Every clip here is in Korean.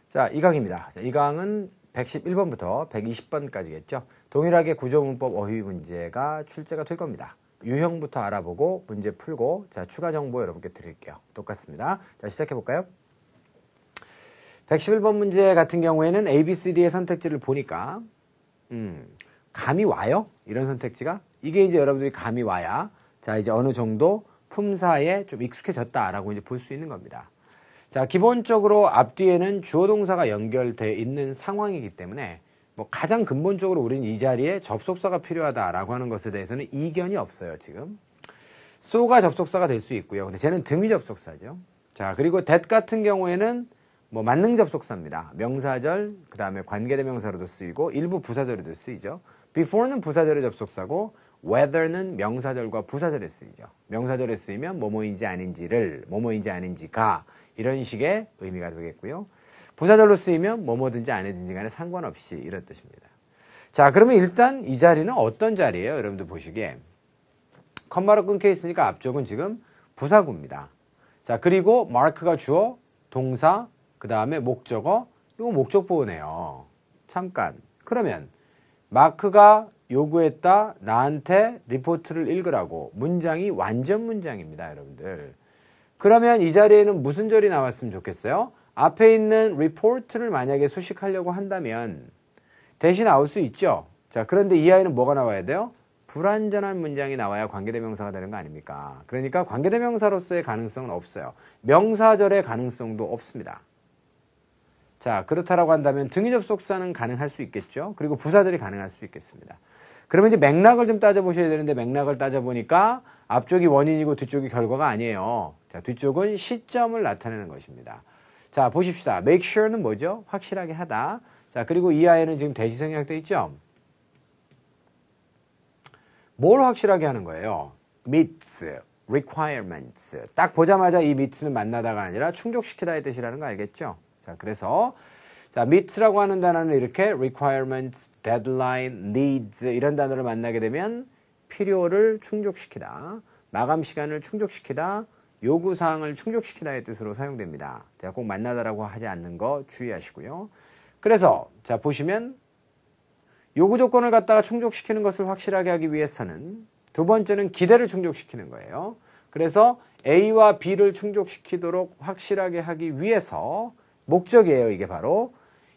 자, 이 강입니다. 자, 이 강은 111번부터 120번까지겠죠. 동일하게 구조문법 어휘 문제가 출제가 될 겁니다. 유형부터 알아보고 문제 풀고 자, 추가 정보 여러분께 드릴게요. 똑같습니다. 자, 시작해 볼까요? 111번 문제 같은 경우에는 A, B, C, D의 선택지를 보니까 감이 와요? 이런 선택지가 이게 이제 여러분들이 감이 와야 자, 이제 어느 정도 품사에 좀 익숙해졌다라고 이제 볼 수 있는 겁니다. 자, 기본적으로 앞뒤에는 주어 동사가 연결되어 있는 상황이기 때문에 뭐 가장 근본적으로 우리는 이 자리에 접속사가 필요하다라고 하는 것에 대해서는 이견이 없어요, 지금. so가 접속사가 될 수 있고요. 근데 쟤는 등위 접속사죠. 자, 그리고 that 같은 경우에는 뭐 만능 접속사입니다. 명사절, 그 다음에 관계대명사로도 쓰이고 일부 부사절에도 쓰이죠. before는 부사절의 접속사고 whether는 명사절과 부사절에 쓰이죠. 명사절에 쓰이면 뭐뭐인지 아닌지를, 뭐뭐인지 아닌지가 이런 식의 의미가 되겠고요. 부사절로 쓰이면 뭐뭐든지 아니든지 간에 상관없이 이런 뜻입니다. 자, 그러면 일단 이 자리는 어떤 자리예요? 여러분들 보시기에 컴마로 끊겨 있으니까 앞쪽은 지금 부사구입니다. 자, 그리고 마크가 주어, 동사, 그 다음에 목적어, 이거 목적보호네요. 잠깐. 그러면 마크가 요구했다, 나한테 리포트를 읽으라고. 문장이 완전 문장입니다, 여러분들. 그러면 이 자리에는 무슨 절이 나왔으면 좋겠어요? 앞에 있는 report를 만약에 수식하려고 한다면 대신 나올 수 있죠. 자, 그런데 이 아이는 뭐가 나와야 돼요? 불완전한 문장이 나와야 관계대명사가 되는 거 아닙니까? 그러니까 관계대명사로서의 가능성은 없어요. 명사절의 가능성도 없습니다. 자, 그렇다라고 한다면 등위 접속사는 가능할 수 있겠죠. 그리고 부사절이 가능할 수 있겠습니다. 그러면 이제 맥락을 좀 따져보셔야 되는데 맥락을 따져보니까 앞쪽이 원인이고 뒤쪽이 결과가 아니에요. 자, 뒤쪽은 시점을 나타내는 것입니다. 자, 보십시다. make sure는 뭐죠? 확실하게 하다. 자, 그리고 이 아이는 지금 대시 생략되어 있죠? 뭘 확실하게 하는 거예요? meets, requirements. 딱 보자마자 이 meets는 만나다가 아니라 충족시키다의 뜻이라는 거 알겠죠? 자, 그래서 자, meets라고 하는 단어는 이렇게 requirements, deadline, needs 이런 단어를 만나게 되면 필요를 충족시키다, 마감 시간을 충족시키다, 요구사항을 충족시키다의 뜻으로 사용됩니다. 자, 꼭 만나다라고 하지 않는 거 주의하시고요. 그래서 자, 보시면 요구 조건을 갖다가 충족시키는 것을 확실하게 하기 위해서는 두 번째는 기대를 충족시키는 거예요. 그래서 A와 B를 충족시키도록 확실하게 하기 위해서 목적이에요. 이게 바로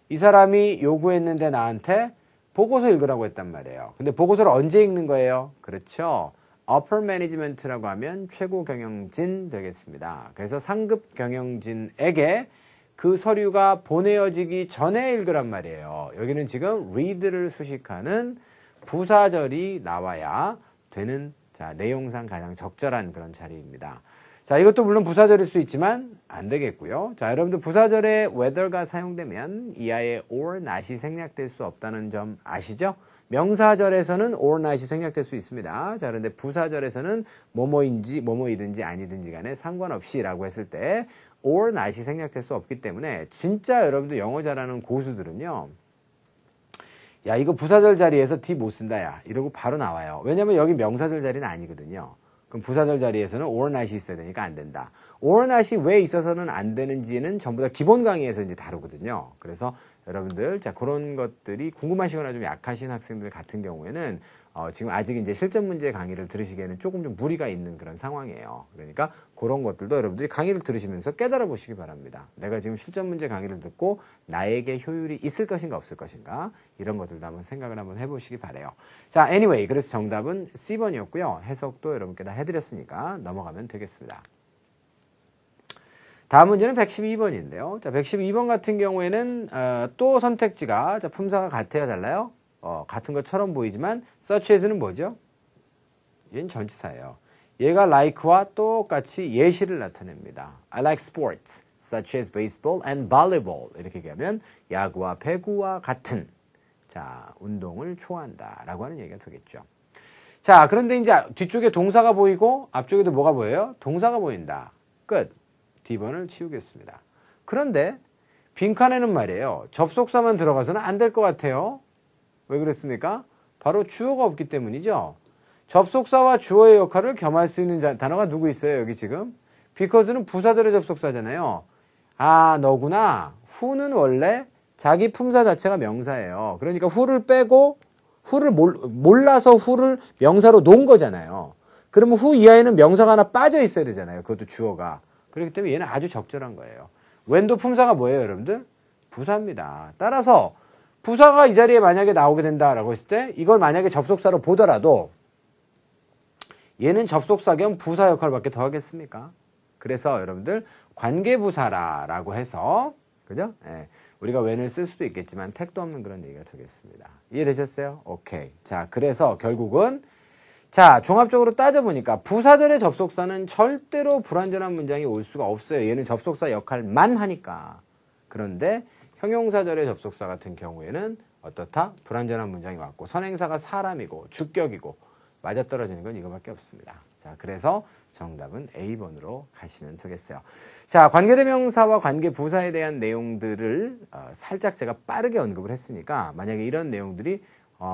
이 사람이 요구했는데 나한테 보고서 읽으라고 했단 말이에요. 근데 보고서를 언제 읽는 거예요? 그렇죠. upper management라고 하면 최고 경영진 되겠습니다. 그래서 상급 경영진에게 그 서류가 보내어지기 전에 읽으란 말이에요. 여기는 지금 read를 수식하는 부사절이 나와야 되는 자, 내용상 가장 적절한 그런 자리입니다. 자, 이것도 물론 부사절일 수 있지만 안 되겠고요. 자, 여러분들 부사절에 whether가 사용되면 이 아이의 or not이 생략될 수 없다는 점 아시죠? 명사절에서는 or not이 생략될 수 있습니다. 자, 그런데 부사절에서는 뭐뭐인지 뭐뭐이든지 아니든지 간에 상관없이라고 했을 때 or not이 생략될 수 없기 때문에 진짜 여러분들 영어 잘하는 고수들은요. 야, 이거 부사절 자리에서 D 못 쓴다, 야. 이러고 바로 나와요. 왜냐면 여기 명사절 자리는 아니거든요. 그럼 부사절 자리에서는 or not이 있어야 되니까 안 된다. or not이 왜 있어서는 안 되는지는 전부 다 기본 강의에서 이제 다루거든요. 그래서 여러분들, 자, 그런 것들이 궁금하시거나 좀 약하신 학생들 같은 경우에는 지금 아직 이제 실전 문제 강의를 들으시기에는 조금 좀 무리가 있는 그런 상황이에요. 그러니까 그런 것들도 여러분들이 강의를 들으시면서 깨달아 보시기 바랍니다. 내가 지금 실전 문제 강의를 듣고 나에게 효율이 있을 것인가 없을 것인가 이런 것들도 한번 생각을 한번 해보시기 바래요. 자, anyway, 그래서 정답은 C번이었고요. 해석도 여러분께 다 해드렸으니까 넘어가면 되겠습니다. 다음 문제는 112번인데요. 자, 112번 같은 경우에는 또 선택지가 자, 품사가 같아요, 달라요? 같은 것처럼 보이지만 such as는 뭐죠? 얘는 전치사예요. 얘가 like와 똑같이 예시를 나타냅니다. I like sports, such as baseball and volleyball. 이렇게 얘기하면 야구와 배구와 같은 자, 운동을 좋아한다 라고 하는 얘기가 되겠죠. 자, 그런데 이제 뒤쪽에 동사가 보이고 앞쪽에도 뭐가 보여요? 동사가 보인다. 끝. D번을 치우겠습니다. 그런데 빈칸에는 말이에요. 접속사만 들어가서는 안 될 것 같아요. 왜 그랬습니까? 바로 주어가 없기 때문이죠. 접속사와 주어의 역할을 겸할 수 있는 단어가 누구 있어요? 여기 지금? because는 부사절의 접속사잖아요. 아, 너구나. who는 원래 자기 품사 자체가 명사예요. 그러니까 who를 빼고 who를 몰라서 who를 명사로 놓은 거잖아요. 그러면 who 이하에는 명사가 하나 빠져 있어야 되잖아요. 그것도 주어가. 그렇기 때문에 얘는 아주 적절한 거예요. when도 품사가 뭐예요, 여러분들? 부사입니다. 따라서 부사가 이 자리에 만약에 나오게 된다라고 했을 때 이걸 만약에 접속사로 보더라도 얘는 접속사 겸 부사 역할밖에 더 하겠습니까? 그래서 여러분들 관계부사라고 해서 그죠? 예, 우리가 when을 쓸 수도 있겠지만 택도 없는 그런 얘기가 되겠습니다. 이해되셨어요? 오케이. 자, 그래서 결국은 자, 종합적으로 따져보니까 부사절의 접속사는 절대로 불완전한 문장이 올 수가 없어요. 얘는 접속사 역할만 하니까. 그런데 형용사절의 접속사 같은 경우에는 어떻다? 불완전한 문장이 왔고 선행사가 사람이고 주격이고 맞아떨어지는 건 이거밖에 없습니다. 자, 그래서 정답은 A번으로 가시면 되겠어요. 자, 관계대명사와 관계부사에 대한 내용들을 살짝 제가 빠르게 언급을 했으니까 만약에 이런 내용들이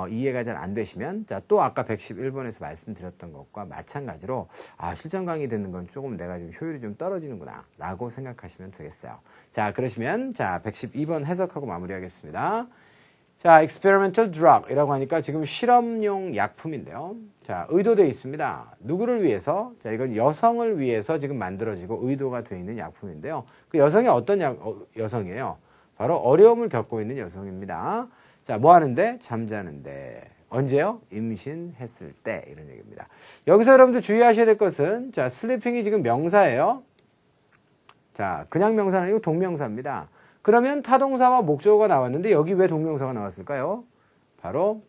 이해가 잘 안 되시면 자, 또 아까 111번에서 말씀드렸던 것과 마찬가지로 실전 강의 듣는 건 조금 내가 좀 효율이 좀 떨어지는구나 라고 생각하시면 되겠어요. 자, 그러시면 자 112번 해석하고 마무리하겠습니다. 자, experimental drug 이라고 하니까 지금 실험용 약품인데요. 자, 의도되어 있습니다. 누구를 위해서? 자, 이건 여성을 위해서 지금 만들어지고 의도가 되어 있는 약품인데요. 그 여성이 어떤 여성이에요? 바로 어려움을 겪고 있는 여성입니다. 자, 뭐 하는데? 잠자는데. 언제요? 임신했을 때. 이런 얘기입니다. 여기서 여러분들 주의하셔야 될 것은 자, 슬리핑이 지금 명사예요. 자, 그냥 명사는 아니고 동명사입니다. 그러면 타동사와 목적어가 나왔는데 여기 왜 동명사가 나왔을까요? 바로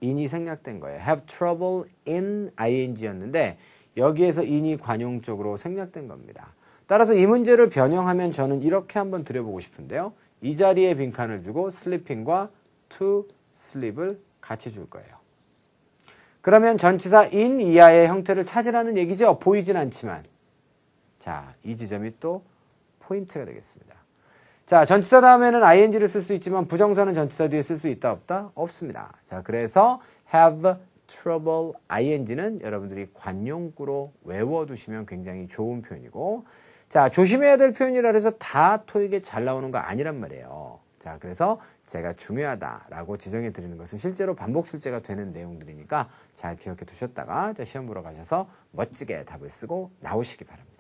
in이 생략된 거예요. have trouble in ing였는데 여기에서 in이 관용적으로 생략된 겁니다. 따라서 이 문제를 변형하면 저는 이렇게 한번 드려보고 싶은데요. 이 자리에 빈칸을 주고 sleeping과 to sleep을 같이 줄 거예요. 그러면 전치사 in 이하의 형태를 찾으라는 얘기죠. 보이진 않지만. 자, 이 지점이 또 포인트가 되겠습니다. 자, 전치사 다음에는 ing를 쓸 수 있지만 부정사는 전치사 뒤에 쓸 수 있다 없다? 없습니다. 자, 그래서 have trouble ing는 여러분들이 관용구로 외워두시면 굉장히 좋은 표현이고 자, 조심해야 될 표현이라 해서 다 토익에 잘 나오는 거 아니란 말이에요. 자, 그래서 제가 중요하다라고 지정해 드리는 것은 실제로 반복 출제가 되는 내용들이니까 잘 기억해 두셨다가 자, 시험 보러 가셔서 멋지게 답을 쓰고 나오시기 바랍니다.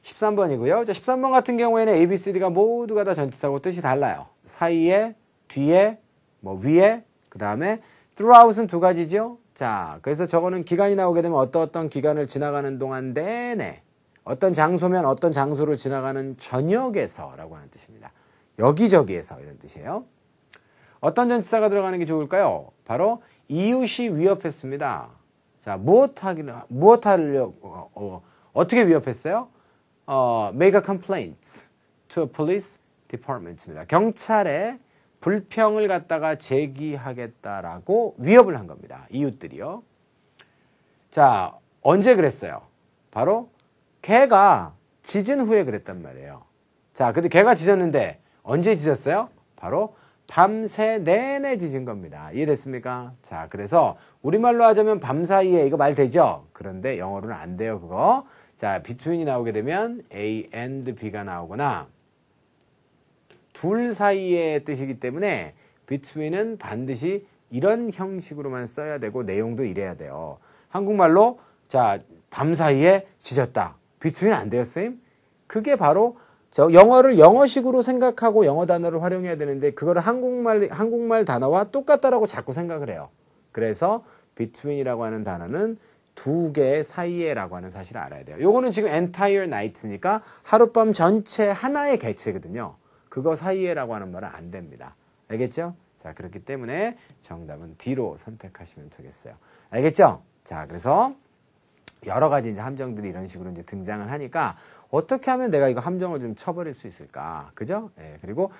13번이고요. 자, 13번 같은 경우에는 A, B, C, D가 모두가 다 전치사고 뜻이 달라요. 사이에, 뒤에, 뭐 위에, 그 다음에 throughout은 두 가지죠. 자, 그래서 저거는 기간이 나오게 되면 어떤 기간을 지나가는 동안 내내 어떤 장소면 어떤 장소를 지나가는 전역에서라고 하는 뜻입니다. 여기저기에서 이런 뜻이에요. 어떤 전치사가 들어가는 게 좋을까요? 바로 이웃이 위협했습니다. 자, 어떻게 위협했어요? make a complaint to a police department입니다. 경찰에 불평을 갖다가 제기하겠다라고 위협을 한 겁니다. 이웃들이요. 자, 언제 그랬어요? 바로 개가 짖은 후에 그랬단 말이에요. 자, 근데 개가 짖었는데 언제 짖었어요? 바로 밤새 내내 짖은 겁니다. 이해됐습니까? 자, 그래서 우리말로 하자면 밤사이에 이거 말 되죠? 그런데 영어로는 안 돼요, 그거. 자, between이 나오게 되면 A and B가 나오거나 둘 사이의 뜻이기 때문에 between은 반드시 이런 형식으로만 써야 되고 내용도 이래야 돼요. 한국말로 자, 밤사이에 짖었다. between 안 돼요, 선생님? 그게 바로 영어를 영어식으로 생각하고 영어 단어를 활용해야 되는데 그거를 한국말 단어와 똑같다라고 자꾸 생각을 해요. 그래서 between이라고 하는 단어는 두 개 사이에라고 하는 사실을 알아야 돼요. 요거는 지금 entire night니까 하룻밤 전체 하나의 객체거든요. 그거 사이에라고 하는 말은 안 됩니다. 알겠죠? 자, 그렇기 때문에 정답은 D로 선택하시면 되겠어요. 알겠죠? 자, 그래서 여러 가지 이제 함정들이 이런 식으로 이제 등장을 하니까 어떻게 하면 내가 이거 함정을 좀 쳐버릴 수 있을까? 그죠? 예, 그리고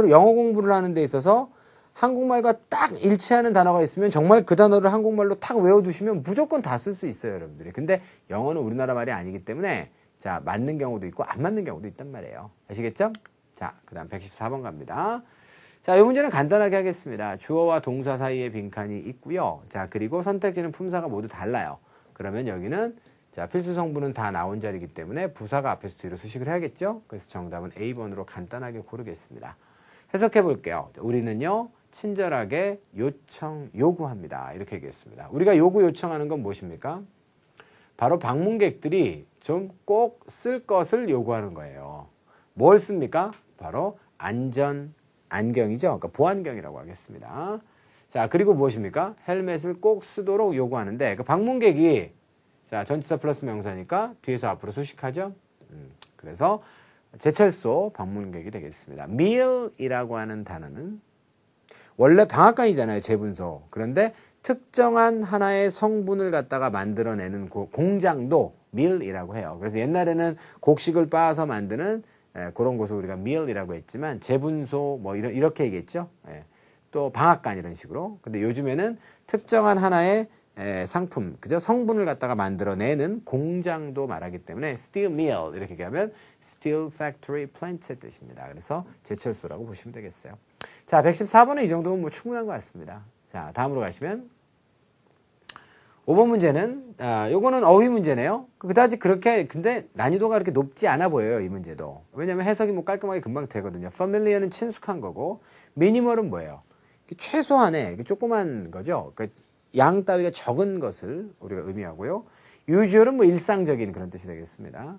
영어 공부를 하는 데 있어서 한국말과 딱 일치하는 단어가 있으면 정말 그 단어를 한국말로 탁 외워두시면 무조건 다 쓸 수 있어요, 여러분들이. 근데 영어는 우리나라 말이 아니기 때문에 자, 맞는 경우도 있고 안 맞는 경우도 있단 말이에요. 아시겠죠? 자, 그 다음 114번 갑니다. 자, 이 문제는 간단하게 하겠습니다. 주어와 동사 사이에 빈칸이 있고요. 자, 그리고 선택지는 품사가 모두 달라요. 그러면 여기는 자, 필수 성분은 다 나온 자리이기 때문에 부사가 앞에서 뒤로 수식을 해야겠죠? 그래서 정답은 A번으로 간단하게 고르겠습니다. 해석해 볼게요. 우리는요, 친절하게 요구합니다. 이렇게 얘기했습니다. 우리가 요청하는 건 무엇입니까? 바로 방문객들이 좀 꼭 쓸 것을 요구하는 거예요. 뭘 씁니까? 바로 안경이죠. 그러니까 보안경이라고 하겠습니다. 자, 그리고 무엇입니까? 헬멧을 꼭 쓰도록 요구하는데 그 방문객이 자, 전치사 플러스 명사니까 뒤에서 앞으로 수식하죠. 그래서 제철소 방문객이 되겠습니다. meal이라고 하는 단어는 원래 방앗간이잖아요. 제분소. 그런데 특정한 하나의 성분을 갖다가 만들어내는 공장도 mill이라고 해요. 그래서 옛날에는 곡식을 빻아서 만드는 그런 곳을 우리가 mill이라고 했지만 제분소 뭐 이렇게 얘기했죠. 또 방앗간 이런 식으로. 근데 요즘에는 특정한 하나의 상품, 그죠? 성분을 갖다가 만들어내는 공장도 말하기 때문에 steel mill 이렇게 얘기하면 steel factory plant의 뜻입니다. 그래서 제철소라고 보시면 되겠어요. 자, 114번은 이 정도면 뭐 충분한 것 같습니다. 자, 다음으로 가시면 5번 문제는 요거는 어휘 문제네요. 그다지 그렇게 근데 난이도가 그렇게 높지 않아 보여요, 이 문제도. 왜냐면 해석이 뭐 깔끔하게 금방 되거든요. familiar는 친숙한 거고 minimal은 뭐예요? 최소한의 조그만 거죠. 그러니까 양 따위가 적은 것을 우리가 의미하고요. usual은 뭐 일상적인 그런 뜻이 되겠습니다.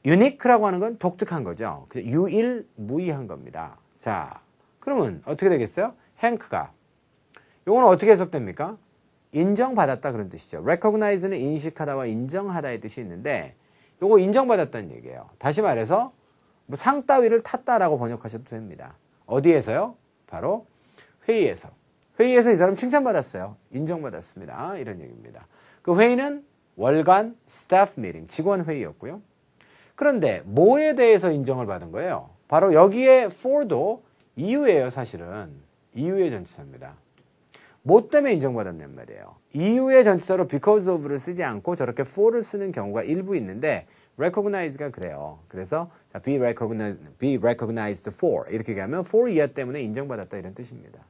unique라고 하는 건 독특한 거죠. 유일무이한 겁니다. 자, 그러면 어떻게 되겠어요? 행크가 요거는 어떻게 해석됩니까? 인정받았다 그런 뜻이죠. recognize는 인식하다와 인정하다의 뜻이 있는데 요거 인정받았다는 얘기예요. 다시 말해서 뭐 상 따위를 탔다라고 번역하셔도 됩니다. 어디에서요? 바로 회의에서. 회의에서 이 사람 칭찬받았어요. 인정받았습니다. 이런 얘기입니다. 그 회의는 월간 staff meeting, 직원 회의였고요. 그런데 뭐에 대해서 인정을 받은 거예요? 바로 여기에 for도 이유예요, 사실은. 이유의 전치사입니다. 뭐 때문에 인정받았냔 말이에요. 이유의 전치사로 because of를 쓰지 않고 저렇게 for를 쓰는 경우가 일부 있는데 recognize가 그래요. 그래서 be recognized for 이렇게 얘기하면 for 이하 때문에 인정받았다 이런 뜻입니다.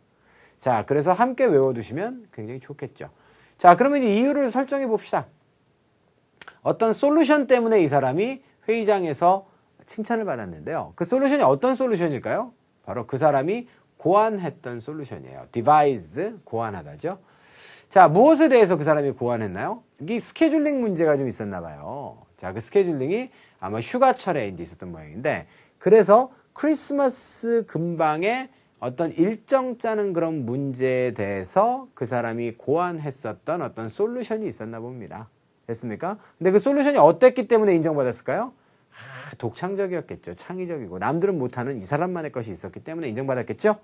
자, 그래서 함께 외워두시면 굉장히 좋겠죠. 자, 그러면 이유를 설정해 봅시다. 어떤 솔루션 때문에 이 사람이 회의장에서 칭찬을 받았는데요. 그 솔루션이 어떤 솔루션일까요? 바로 그 사람이 고안했던 솔루션이에요. devise, 고안하다죠. 자, 무엇에 대해서 그 사람이 고안했나요? 이 스케줄링 문제가 좀 있었나 봐요. 자, 그 스케줄링이 아마 휴가철에 이제 있었던 모양인데, 그래서 크리스마스 근방에 어떤 일정 짜는 그런 문제에 대해서 그 사람이 고안했었던 어떤 솔루션이 있었나 봅니다. 됐습니까? 근데 그 솔루션이 어땠기 때문에 인정받았을까요? 독창적이었겠죠. 창의적이고 남들은 못하는 이 사람만의 것이 있었기 때문에 인정받았겠죠.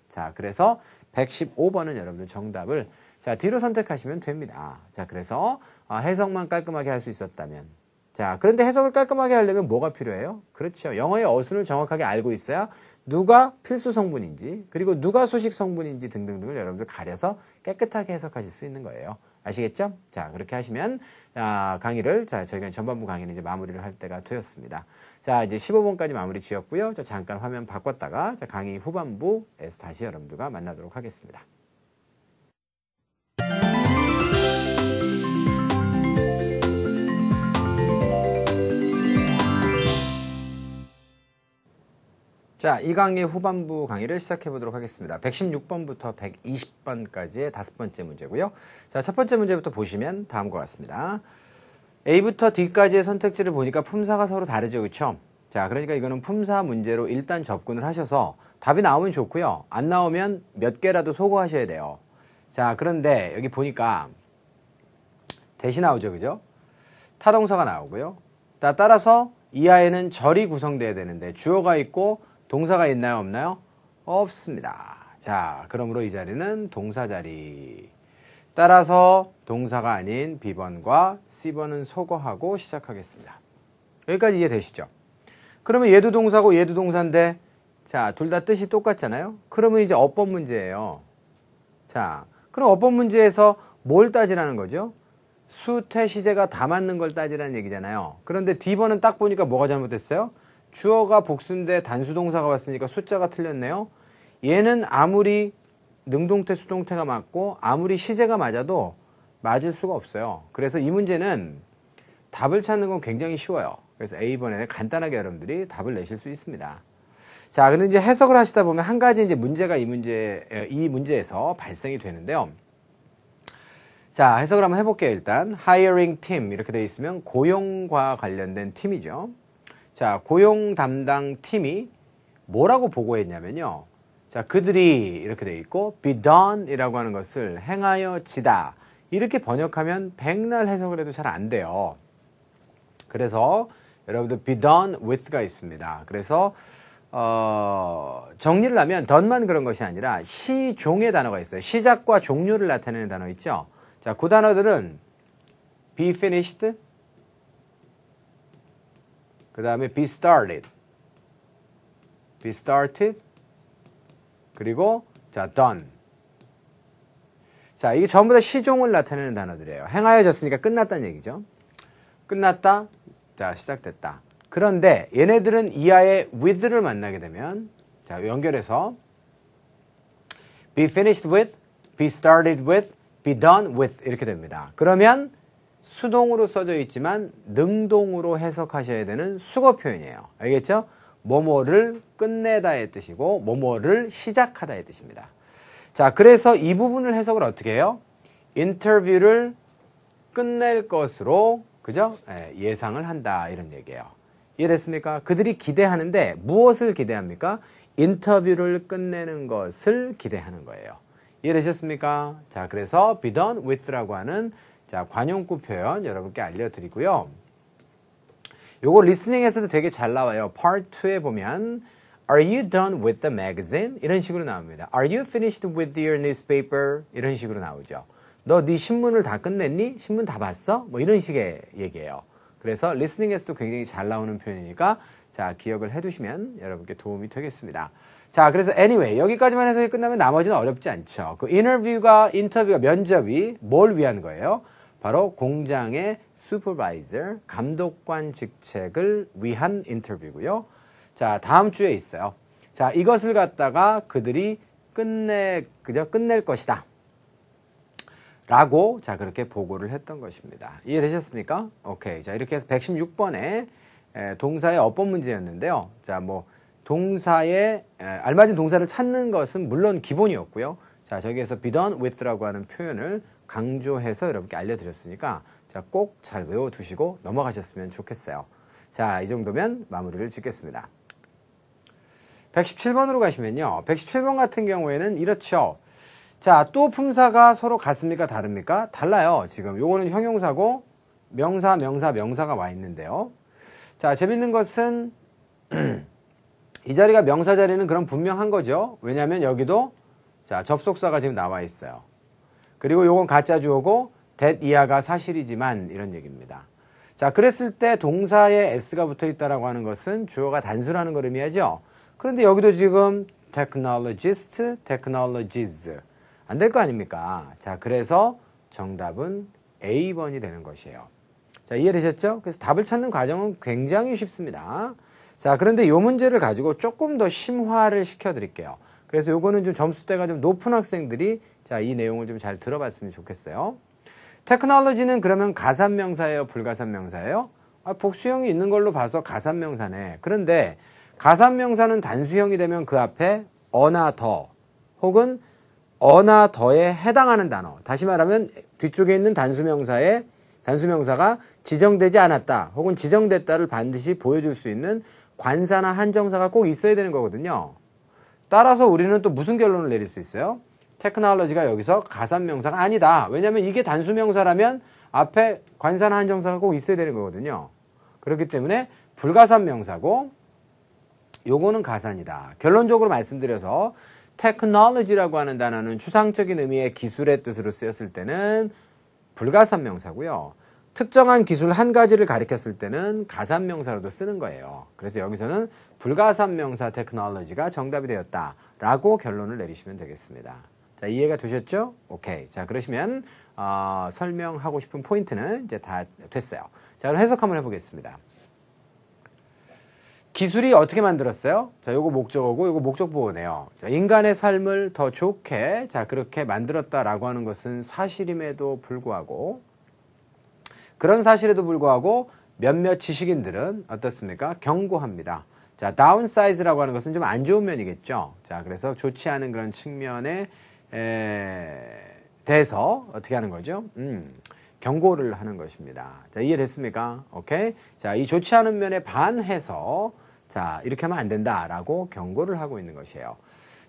자, 그래서 115번은 여러분들 정답을 자 뒤로 선택하시면 됩니다. 자, 그래서 해석만 깔끔하게 할 수 있었다면, 자, 그런데 해석을 깔끔하게 하려면 뭐가 필요해요? 그렇죠. 영어의 어순을 정확하게 알고 있어야 누가 필수 성분인지 그리고 누가 수식 성분인지 등등등을 여러분들 가려서 깨끗하게 해석하실 수 있는 거예요. 아시겠죠? 자, 그렇게 하시면 강의를 저희가 전반부 강의는 이제 마무리를 할 때가 되었습니다. 자, 이제 15번까지 마무리 지었고요. 자, 잠깐 화면 바꿨다가 강의 후반부에서 다시 여러분들과 만나도록 하겠습니다. 자, 이 강의 후반부 강의를 시작해 보도록 하겠습니다. 116번부터 120번까지의 5번째 문제고요. 자, 첫 번째 문제부터 보시면 다음과 같습니다. A부터 D까지의 선택지를 보니까 품사가 서로 다르죠, 그렇죠? 자, 그러니까 이거는 품사 문제로 일단 접근을 하셔서 답이 나오면 좋고요. 안 나오면 몇 개라도 소거하셔야 돼요. 자, 그런데 여기 보니까 대시 나오죠, 그죠? 타동사가 나오고요. 따라서 이하에는 절이 구성돼야 되는데 주어가 있고 동사가 있나요, 없나요? 없습니다. 자, 그러므로 이 자리는 동사 자리. 따라서 동사가 아닌 B번과 C번은 소거하고 시작하겠습니다. 여기까지 이해되시죠? 그러면 얘도 동사고 얘도 동사인데, 자, 둘 다 뜻이 똑같잖아요? 그러면 이제 어법 문제예요. 자, 그럼 어법 문제에서 뭘 따지라는 거죠? 수태, 시제가 다 맞는 걸 따지라는 얘기잖아요. 그런데 D번은 딱 보니까 뭐가 잘못됐어요? 주어가 복수인데 단수동사가 왔으니까 숫자가 틀렸네요. 얘는 아무리 능동태, 수동태가 맞고 아무리 시제가 맞아도 맞을 수가 없어요. 그래서 이 문제는 답을 찾는 건 굉장히 쉬워요. 그래서 A번에 간단하게 여러분들이 답을 내실 수 있습니다. 자, 근데 이제 해석을 하시다 보면 한 가지 이제 문제가 이 문제에서 발생이 되는데요. 자, 해석을 한번 해볼게요. 일단 hiring team 이렇게 되어 있으면 고용과 관련된 팀이죠. 자, 고용 담당 팀이 뭐라고 보고했냐면요. 자, 그들이 이렇게 되어 있고 be done 이라고 하는 것을 행하여지다 이렇게 번역하면 백날 해석을 해도 잘 안 돼요. 그래서 여러분들 be done with가 있습니다. 그래서 정리를 하면 done만 그런 것이 아니라 시종의 단어가 있어요. 시작과 종료를 나타내는 단어 있죠. 자, 그 단어들은 be finished, 그 다음에 be started, 그리고 자 done. 자, 이게 전부 다 시종을 나타내는 단어들이에요. 행하여졌으니까 끝났다는 얘기죠. 끝났다. 자, 시작됐다. 그런데 얘네들은 이하의 with를 만나게 되면 자, 연결해서 be finished with, be started with, be done with 이렇게 됩니다. 그러면 수동으로 써져 있지만 능동으로 해석하셔야 되는 수거 표현이에요. 알겠죠? 뭐뭐를 끝내다의 뜻이고 뭐뭐를 시작하다의 뜻입니다. 자, 그래서 이 부분을 해석을 어떻게 해요? 인터뷰를 끝낼 것으로 그죠? 예상을 한다 이런 얘기예요. 이해됐습니까? 그들이 기대하는데 무엇을 기대합니까? 인터뷰를 끝내는 것을 기대하는 거예요. 이해되셨습니까? 자, 그래서 be done with라고 하는 자, 관용구 표현 여러분께 알려드리고요. 요거 리스닝에서도 되게 잘 나와요. Part 2에 보면 Are you done with the magazine? 이런 식으로 나옵니다. Are you finished with your newspaper? 이런 식으로 나오죠. 너 네 신문을 다 끝냈니? 신문 다 봤어? 뭐 이런 식의 얘기예요. 그래서 리스닝에서도 굉장히 잘 나오는 표현이니까 자, 기억을 해두시면 여러분께 도움이 되겠습니다. 자, 그래서 anyway 여기까지만 해석이 끝나면 나머지는 어렵지 않죠. 그 인터뷰가 면접이 뭘 위한 거예요? 바로 공장의 슈퍼바이저, 감독관 직책을 위한 인터뷰고요. 자, 다음 주에 있어요. 자, 이것을 갖다가 그들이 끝낼 것이다. 라고, 자, 그렇게 보고를 했던 것입니다. 이해되셨습니까? 오케이. 자, 이렇게 해서 116번에 동사의 어법 문제였는데요. 자, 뭐, 동사에, 알맞은 동사를 찾는 것은 물론 기본이었고요. 자, 저기에서 be done with라고 하는 표현을 강조해서 여러분께 알려드렸으니까, 자, 꼭 잘 외워두시고 넘어가셨으면 좋겠어요. 자, 이 정도면 마무리를 짓겠습니다. 117번으로 가시면요. 117번 같은 경우에는 이렇죠. 자, 또 품사가 서로 같습니까? 다릅니까? 달라요. 지금 요거는 형용사고 명사가 와 있는데요. 자, 재밌는 것은 이 자리가 명사 자리는 그럼 분명한 거죠. 왜냐하면 여기도 자, 접속사가 지금 나와 있어요. 그리고 요건 가짜 주어고 that 이하가 사실이지만 이런 얘기입니다. 자, 그랬을 때 동사에 s가 붙어 있다라고 하는 것은 주어가 단수라는 걸 의미하죠. 그런데 여기도 지금 technologist, technologies 안 될 거 아닙니까? 자, 그래서 정답은 A번이 되는 것이에요. 자, 이해되셨죠? 그래서 답을 찾는 과정은 굉장히 쉽습니다. 자, 그런데 이 문제를 가지고 조금 더 심화를 시켜드릴게요. 그래서 요거는 좀 점수대가 좀 높은 학생들이 자, 이 내용을 좀 잘 들어봤으면 좋겠어요. 테크놀로지는 그러면 가산명사예요? 불가산명사예요? 복수형이 있는 걸로 봐서 가산명사네. 그런데 가산명사는 단수형이 되면 그 앞에 어나 더 혹은 어나 더에 해당하는 단어. 다시 말하면 뒤쪽에 있는 단수명사가 지정되지 않았다 혹은 지정됐다를 반드시 보여줄 수 있는 관사나 한정사가 꼭 있어야 되는 거거든요. 따라서 우리는 또 무슨 결론을 내릴 수 있어요? 테크놀로지가 여기서 가산명사가 아니다. 왜냐하면 이게 단수명사라면 앞에 관사나 한정사가 꼭 있어야 되는 거거든요. 그렇기 때문에 불가산명사고 요거는 가산이다. 결론적으로 말씀드려서 테크놀로지라고 하는 단어는 추상적인 의미의 기술의 뜻으로 쓰였을 때는 불가산명사고요. 특정한 기술 한 가지를 가리켰을 때는 가산명사로도 쓰는 거예요. 그래서 여기서는 불가산명사 테크놀로지가 정답이 되었다라고 결론을 내리시면 되겠습니다. 자, 이해가 되셨죠? 오케이. 자, 그러시면 설명하고 싶은 포인트는 이제 다 됐어요. 자, 그럼 해석 한번 해보겠습니다. 기술이 어떻게 만들었어요? 자, 요거 목적어고 요거 목적 보호네요. 자, 인간의 삶을 더 좋게 자, 그렇게 만들었다라고 하는 것은 사실임에도 불구하고 그런 사실에도 불구하고 몇몇 지식인들은 어떻습니까? 경고합니다. 자, 다운사이즈라고 하는 것은 좀 안 좋은 면이겠죠. 자, 그래서 좋지 않은 그런 측면에 대해서 어떻게 하는 거죠? 경고를 하는 것입니다. 자, 이해됐습니까? 오케이? 자, 이 좋지 않은 면에 반해서 자, 이렇게 하면 안 된다라고 경고를 하고 있는 것이에요.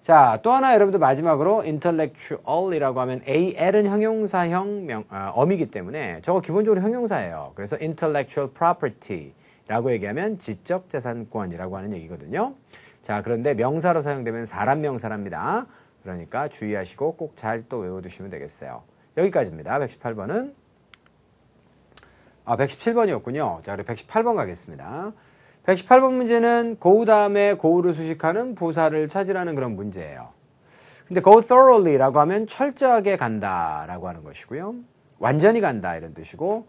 자, 또 하나 여러분들 마지막으로 intellectual이라고 하면 AL은 형용사형 어미기 때문에 저거 기본적으로 형용사예요. 그래서 intellectual property라고 얘기하면 지적재산권이라고 하는 얘기거든요. 자, 그런데 명사로 사용되면 사람 명사랍니다. 그러니까 주의하시고 꼭 잘 또 외워두시면 되겠어요. 여기까지입니다. 118번은 117번이었군요. 자, 그리고 118번 가겠습니다. 118번 문제는 go 다음에 go를 수식하는 부사를 찾으라는 그런 문제예요. 근데 go thoroughly라고 하면 철저하게 간다라고 하는 것이고요. 완전히 간다 이런 뜻이고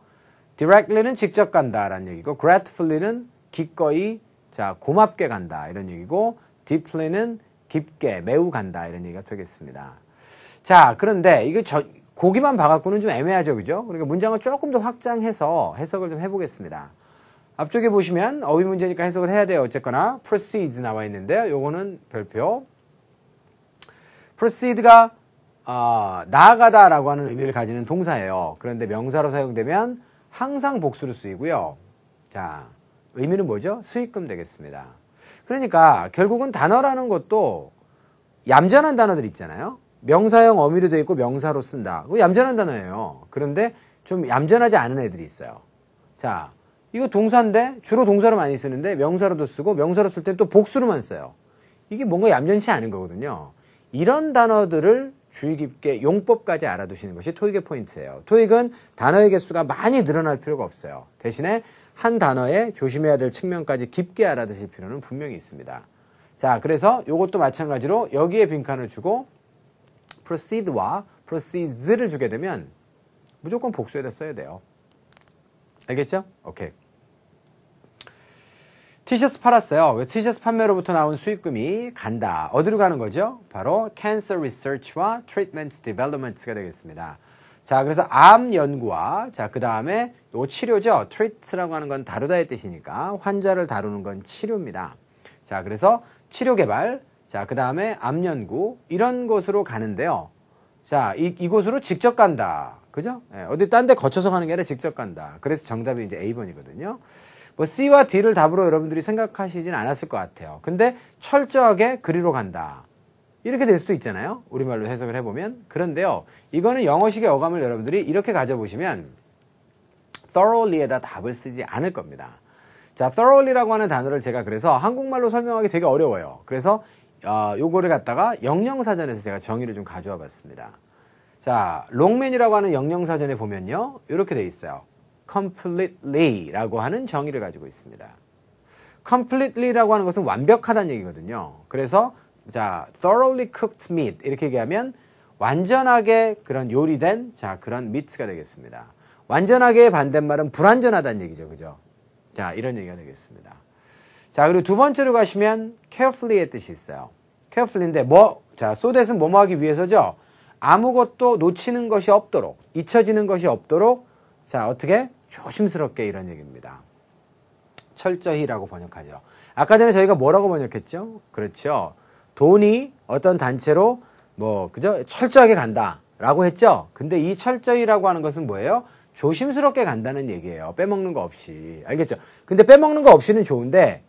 directly는 직접 간다라는 얘기고 gratefully는 기꺼이 자, 고맙게 간다 이런 얘기고 deeply는 깊게 매우 간다 이런 얘기가 되겠습니다. 자, 그런데 이거 고기만 봐갖고는 좀 애매하죠, 그죠? 그러니까 문장을 조금 더 확장해서 해석을 좀 해보겠습니다. 앞쪽에 보시면 어휘 문제니까 해석을 해야 돼요. 어쨌거나 proceeds 나와 있는데요. 요거는 별표. proceed가 나아가다라고 하는 의미를 가지는 동사예요. 그런데 명사로 사용되면 항상 복수로 쓰이고요. 자, 의미는 뭐죠? 수익금 되겠습니다. 그러니까 결국은 단어라는 것도 얌전한 단어들 있잖아요. 명사형 어미로 되어 있고 명사로 쓴다. 그거 얌전한 단어예요. 그런데 좀 얌전하지 않은 애들이 있어요. 자, 이거 동사인데 주로 동사로 많이 쓰는데 명사로도 쓰고 명사로 쓸 땐 또 복수로만 써요. 이게 뭔가 얌전치 않은 거거든요. 이런 단어들을 주의 깊게 용법까지 알아두시는 것이 토익의 포인트예요. 토익은 단어의 개수가 많이 늘어날 필요가 없어요. 대신에 한 단어에 조심해야 될 측면까지 깊게 알아두실 필요는 분명히 있습니다. 자, 그래서 이것도 마찬가지로 여기에 빈칸을 주고 proceed와 proceeds를 주게 되면 무조건 복수에다 써야 돼요. 알겠죠? 오케이. 티셔츠 팔았어요. 티셔츠 판매로부터 나온 수익금이 간다. 어디로 가는 거죠? 바로 Cancer Research와 Treatment Development가 되겠습니다. 자, 그래서 암 연구와 자, 그 다음에 요 치료죠. Treat라고 하는 건 다루다의 뜻이니까 환자를 다루는 건 치료입니다. 자, 그래서 치료 개발, 자, 그 다음에 암 연구 이런 곳으로 가는데요. 자, 이곳으로 직접 간다. 그죠? 예, 어디 딴 데 거쳐서 가는 게 아니라 직접 간다. 그래서 정답이 이제 A번이거든요. 뭐 C와 D를 답으로 여러분들이 생각하시진 않았을 것 같아요. 근데 철저하게 그리로 간다. 이렇게 될 수도 있잖아요. 우리말로 해석을 해보면. 그런데요. 이거는 영어식의 어감을 여러분들이 이렇게 가져보시면 thoroughly에다 답을 쓰지 않을 겁니다. 자, thoroughly라고 하는 단어를 제가 그래서 한국말로 설명하기 되게 어려워요. 그래서 요거를 갖다가 영영사전에서 제가 정의를 좀 가져와 봤습니다. 자, 롱맨이라고 하는 영영사전에 보면요. 이렇게 돼 있어요. completely라고 하는 정의를 가지고 있습니다. completely라고 하는 것은 완벽하다는 얘기거든요. 그래서 자, thoroughly cooked meat 이렇게 얘기하면 완전하게 그런 요리된 자, 그런 meat가 되겠습니다. 완전하게의 반대말은 불완전하다는 얘기죠. 그죠? 자, 이런 얘기가 되겠습니다. 자, 그리고 두 번째로 가시면 carefully의 뜻이 있어요. carefully인데 자, so that은 뭐뭐 하기 위해서죠. 아무것도 놓치는 것이 없도록, 잊혀지는 것이 없도록 자, 어떻게? 조심스럽게 이런 얘기입니다. 철저히라고 번역하죠. 아까 전에 저희가 뭐라고 번역했죠? 그렇죠. 돈이 어떤 단체로 그죠? 철저하게 간다라고 했죠. 근데 이 철저히라고 하는 것은 뭐예요? 조심스럽게 간다는 얘기예요. 빼먹는 거 없이. 알겠죠? 근데 빼먹는 거 없이는 좋은데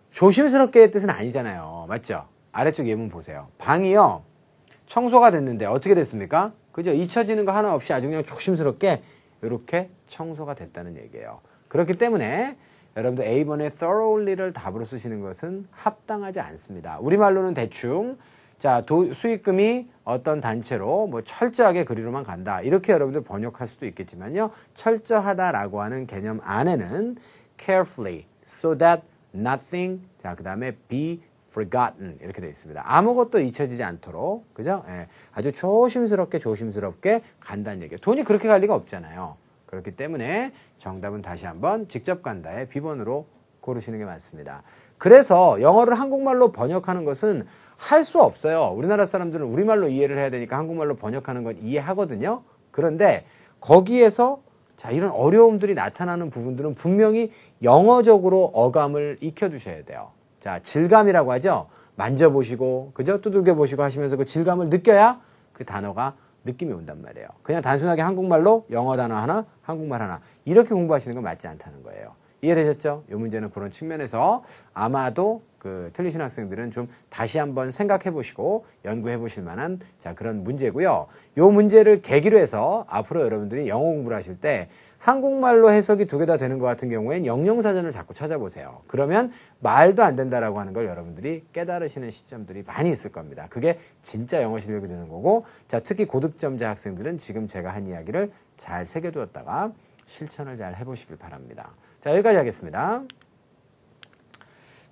조심스럽게의 뜻은 아니잖아요. 맞죠? 아래쪽 예문 보세요. 방이요. 청소가 됐는데 어떻게 됐습니까? 그죠? 잊혀지는 거 하나 없이 아주 그냥 조심스럽게 이렇게 청소가 됐다는 얘기예요. 그렇기 때문에 여러분들 A번에 thoroughly를 답으로 쓰시는 것은 합당하지 않습니다. 우리말로는 대충 자, 수익금이 어떤 단체로 철저하게 그리로만 간다. 이렇게 여러분들 번역할 수도 있겠지만요. 철저하다라고 하는 개념 안에는 carefully, so that nothing, 자, 그 다음에 be forgotten 이렇게 되어 있습니다. 아무것도 잊혀지지 않도록, 그죠? 예, 아주 조심스럽게 간다는 얘기예요. 돈이 그렇게 갈 리가 없잖아요. 그렇기 때문에 정답은 다시 한번 직접 간다의 B번으로 고르시는 게 맞습니다. 그래서 영어를 한국말로 번역하는 것은 할 수 없어요. 우리나라 사람들은 우리말로 이해를 해야 되니까 한국말로 번역하는 건 이해하거든요. 그런데 거기에서 자, 이런 어려움들이 나타나는 부분들은 분명히 영어적으로 어감을 익혀두셔야 돼요. 자, 질감이라고 하죠. 만져보시고, 그죠? 두들겨보시고 하시면서 그 질감을 느껴야 그 단어가 느낌이 온단 말이에요. 그냥 단순하게 한국말로 영어 단어 하나, 한국말 하나 이렇게 공부하시는 건 맞지 않다는 거예요. 이해되셨죠? 이 문제는 그런 측면에서 아마도 그 틀리신 학생들은 좀 다시 한번 생각해 보시고 연구해 보실 만한 자 그런 문제고요. 이 문제를 계기로 해서 앞으로 여러분들이 영어 공부를 하실 때 한국말로 해석이 두 개 다 되는 것 같은 경우엔 영영사전을 자꾸 찾아보세요. 그러면 말도 안 된다라고 하는 걸 여러분들이 깨달으시는 시점들이 많이 있을 겁니다. 그게 진짜 영어 실력이 되는 거고, 자 특히 고득점자 학생들은 지금 제가 한 이야기를 잘 새겨두었다가 실천을 잘 해보시길 바랍니다. 자 여기까지 하겠습니다.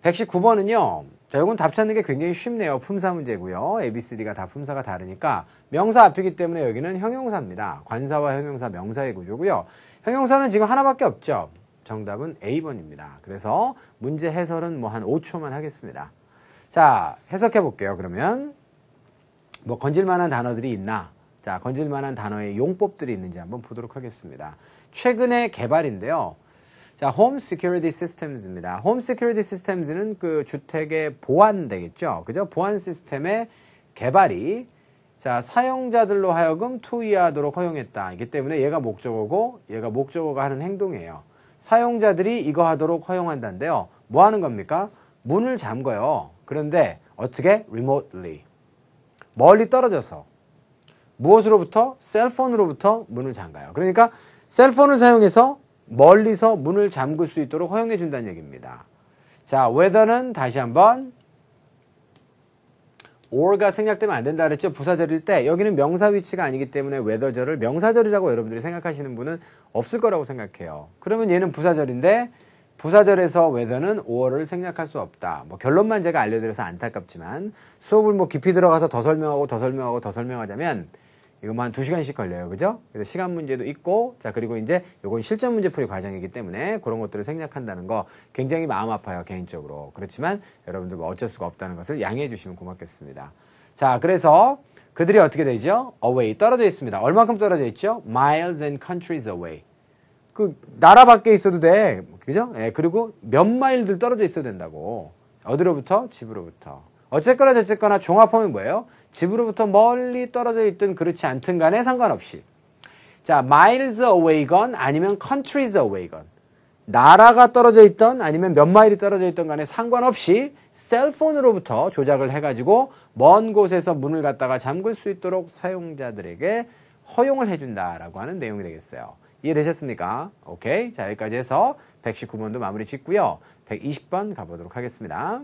119번은요. 자, 이건 답 찾는 게 굉장히 쉽네요. 품사 문제고요. ABCD가 다 품사가 다르니까 명사 앞이기 때문에 여기는 형용사입니다. 관사와 형용사, 명사의 구조고요. 형용사는 지금 하나밖에 없죠. 정답은 A번입니다. 그래서 문제 해설은 뭐 한 5초만 하겠습니다. 자, 해석해 볼게요. 그러면 뭐 건질만한 단어들이 있나? 자, 건질만한 단어의 용법들이 있는지 한번 보도록 하겠습니다. 최근의 개발인데요. 자, Home Security Systems입니다. Home Security Systems는 그 주택의 보안 되겠죠. 그죠? 보안 시스템의 개발이 자, 사용자들로 하여금 투이하도록 허용했다. 이기 때문에 얘가 목적어고 얘가 목적어가 하는 행동이에요. 사용자들이 이거 하도록 허용한다는데요. 뭐 하는 겁니까? 문을 잠궈요. 그런데 어떻게? Remotely. 멀리 떨어져서. 무엇으로부터? 셀폰으로부터 문을 잠가요. 그러니까 셀폰을 사용해서 멀리서 문을 잠글 수 있도록 허용해 준다는 얘기입니다. 자, whether는 다시 한번 or가 생략되면 안 된다 그랬죠. 부사절일 때 여기는 명사 위치가 아니기 때문에 whether절을 명사절이라고 여러분들이 생각하시는 분은 없을 거라고 생각해요. 그러면 얘는 부사절인데 부사절에서 whether는 or를 생략할 수 없다. 뭐 결론만 제가 알려드려서 안타깝지만 수업을 뭐 깊이 들어가서 더 설명하자면 이거 뭐 한 2시간씩 걸려요. 그죠? 그래서 시간 문제도 있고, 자, 그리고 이제 요건 실전 문제 풀이 과정이기 때문에 그런 것들을 생략한다는 거 굉장히 마음 아파요, 개인적으로. 그렇지만 여러분들 뭐 어쩔 수가 없다는 것을 양해해 주시면 고맙겠습니다. 자, 그래서 그들이 어떻게 되죠? away, 떨어져 있습니다. 얼마큼 떨어져 있죠? miles and countries away. 그, 나라 밖에 있어도 돼. 그죠? 예, 그리고 몇 마일들 떨어져 있어야 된다고. 어디로부터? 집으로부터. 어쨌거나 저쨌거나 종합하면 뭐예요? 집으로부터 멀리 떨어져 있든 그렇지 않든 간에 상관없이. 자, miles away건 아니면 countries away건. 나라가 떨어져 있던 아니면 몇 마일이 떨어져 있던 간에 상관없이 셀폰으로부터 조작을 해가지고 먼 곳에서 문을 갖다가 잠글 수 있도록 사용자들에게 허용을 해준다라고 하는 내용이 되겠어요. 이해되셨습니까? 오케이. 자, 여기까지 해서 119번도 마무리 짓고요. 120번 가보도록 하겠습니다.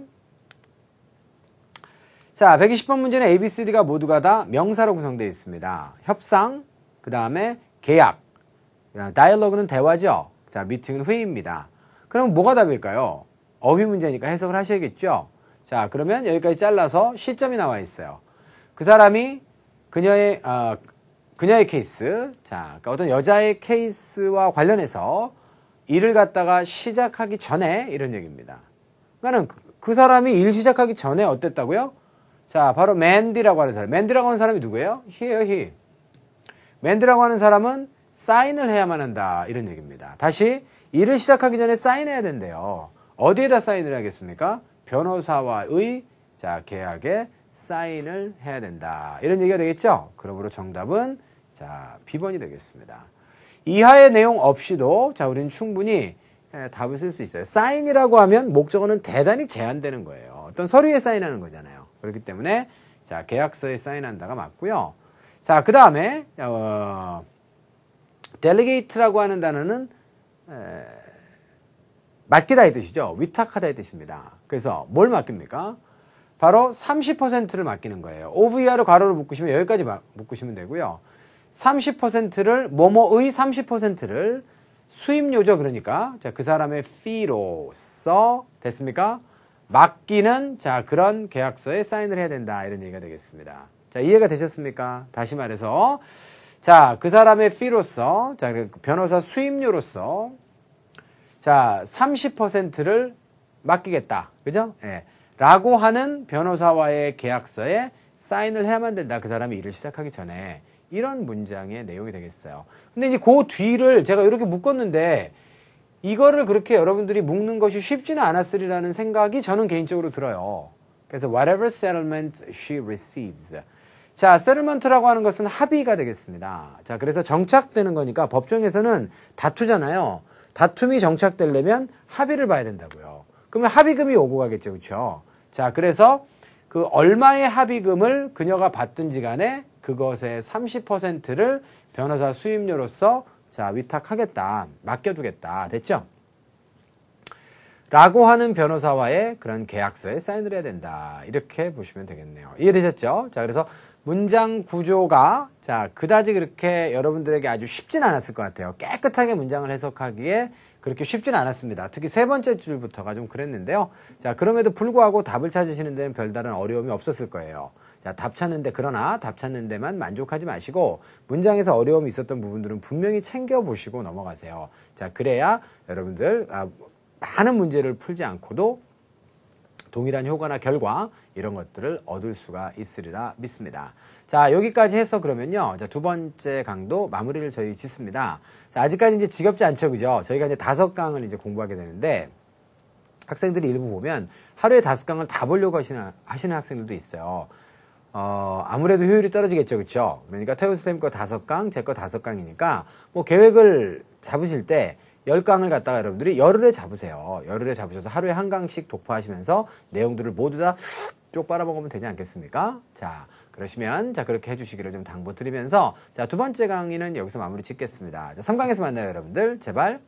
자, 120번 문제는 ABCD가 모두가 다 명사로 구성되어 있습니다. 협상, 그 다음에 계약, 다이얼로그는 대화죠. 자, 미팅은 회의입니다. 그럼 뭐가 답일까요? 어휘 문제니까 해석을 하셔야겠죠. 자, 그러면 여기까지 잘라서 시점이 나와 있어요. 그 사람이 그녀의 케이스, 자, 그러니까 어떤 여자의 케이스와 관련해서 일을 갖다가 시작하기 전에 이런 얘기입니다. 그러니까 그 사람이 일 시작하기 전에 어땠다고요? 자, 바로 맨디라고 하는 사람. 맨디라고 하는 사람이 누구예요? he. 맨디라고 하는 사람은 사인을 해야만 한다. 이런 얘기입니다. 다시 일을 시작하기 전에 사인해야 된대요. 어디에다 사인을 하겠습니까? 변호사와의 자, 계약에 사인을 해야 된다. 이런 얘기가 되겠죠? 그러므로 정답은 자, B번이 되겠습니다. 이하의 내용 없이도 자, 우리는 충분히 답을 쓸 수 있어요. 사인이라고 하면 목적어는 대단히 제한되는 거예요. 어떤 서류에 사인하는 거잖아요. 그렇기 때문에 자, 계약서에 사인한다가 맞고요. 자, 그 다음에 delegate라고 하는 단어는 맡기다 이 뜻이죠. 위탁하다 이 뜻입니다. 그래서 뭘 맡깁니까? 바로 30%를 맡기는 거예요. OVR을 괄호로 묶으시면 여기까지 묶으시면 되고요. 30%를 뭐뭐의 30%를 수임료죠. 그러니까 자, 그 사람의 fee로서 됐습니까? 맡기는 자, 그런 계약서에 사인을 해야 된다. 이런 얘기가 되겠습니다. 자, 이해가 되셨습니까? 다시 말해서 자, 그 사람의 fee로서 자, 변호사 수임료로서 자, 30%를 맡기겠다. 그죠? 예. 라고 하는 변호사와의 계약서에 사인을 해야만 된다. 그 사람이 일을 시작하기 전에. 이런 문장의 내용이 되겠어요. 근데 이제 그 뒤를 제가 이렇게 묶었는데 이거를 그렇게 여러분들이 묶는 것이 쉽지는 않았으리라는 생각이 저는 개인적으로 들어요. 그래서 whatever settlement she receives. 자, settlement라고 하는 것은 합의가 되겠습니다. 자, 그래서 정착되는 거니까 법정에서는 다투잖아요. 다툼이 정착되려면 합의를 봐야 된다고요. 그러면 합의금이 오고 가겠죠. 그렇죠? 자, 그래서 그 얼마의 합의금을 그녀가 받든지 간에 그것의 30%를 변호사 수임료로서 자, 위탁하겠다. 맡겨두겠다. 됐죠? 라고 하는 변호사와의 그런 계약서에 사인을 해야 된다. 이렇게 보시면 되겠네요. 이해되셨죠? 자, 그래서 문장 구조가 자, 그다지 그렇게 여러분들에게 아주 쉽진 않았을 것 같아요. 깨끗하게 문장을 해석하기에 그렇게 쉽진 않았습니다. 특히 세 번째 줄부터가 좀 그랬는데요. 자, 그럼에도 불구하고 답을 찾으시는 데는 별다른 어려움이 없었을 거예요. 자, 답 찾는데 그러나 답 찾는 데만 만족하지 마시고 문장에서 어려움이 있었던 부분들은 분명히 챙겨보시고 넘어가세요. 자, 그래야 여러분들 많은 문제를 풀지 않고도 동일한 효과나 결과 이런 것들을 얻을 수가 있으리라 믿습니다. 자, 여기까지 해서 그러면요. 자, 두 번째 강도 마무리를 저희 짓습니다. 자, 아직까지 이제 지겹지 않죠. 그죠? 저희가 이제 5강을 이제 공부하게 되는데 학생들이 일부 보면 하루에 5강을 다 보려고 하시는 학생들도 있어요. 아무래도 효율이 떨어지겠죠. 그렇죠? 그러니까 태우 선생님 거 5강, 제 거 5강이니까 뭐 계획을 잡으실 때 10강을 갖다가 여러분들이 열흘에 잡으세요. 열흘에 잡으셔서 하루에 한 강씩 독파하시면서 내용들을 모두 다 쪽 빨아먹으면 되지 않겠습니까? 자, 그러시면 자, 그렇게 해주시기를 좀 당부드리면서 자, 두 번째 강의는 여기서 마무리 짓겠습니다. 자, 3강에서 만나요, 여러분들. 제발.